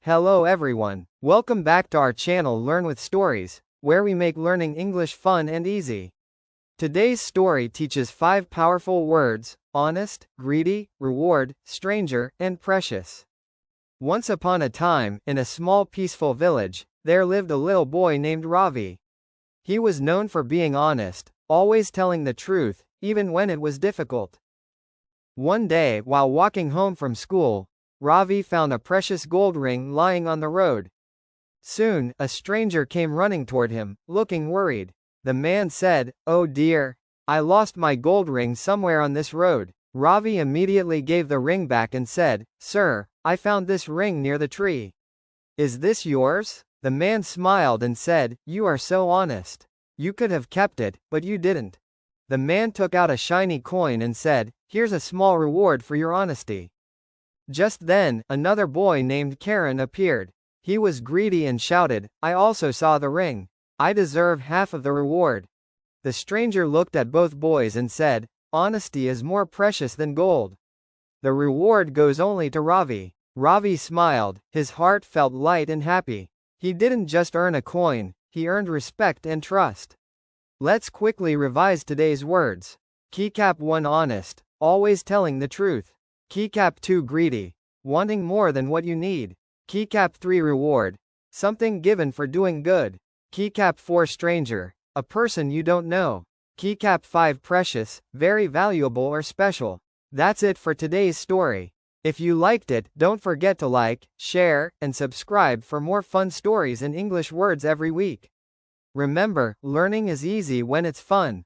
Hello everyone. Welcome back to our channel Learn with Stories, where we make learning English fun and easy. Today's story teaches 5 powerful words: honest, greedy, reward, stranger, and precious. Once upon a time, in a small peaceful village, there lived a little boy named Ravi. He was known for being honest, always telling the truth, even when it was difficult. One day, while walking home from school, Ravi found a precious gold ring lying on the road. Soon, a stranger came running toward him, looking worried. The man said, "Oh dear, I lost my gold ring somewhere on this road." Ravi immediately gave the ring back and said, "Sir, I found this ring near the tree. Is this yours?" The man smiled and said, "You are so honest. You could have kept it, but you didn't." The man took out a shiny coin and said, "Here's a small reward for your honesty." Just then, another boy named Karan appeared. He was greedy and shouted, "I also saw the ring. I deserve half of the reward." The stranger looked at both boys and said, "Honesty is more precious than gold. The reward goes only to Ravi." Ravi smiled, his heart felt light and happy. He didn't just earn a coin, he earned respect and trust. Let's quickly revise today's words. Keycap 1: honest, always telling the truth. Keycap 2: greedy, wanting more than what you need. Keycap 3: reward, something given for doing good. Keycap 4: stranger, a person you don't know. Keycap 5: precious, very valuable or special. That's it for today's story. If you liked it, don't forget to like, share, and subscribe for more fun stories and English words every week. Remember, learning is easy when it's fun.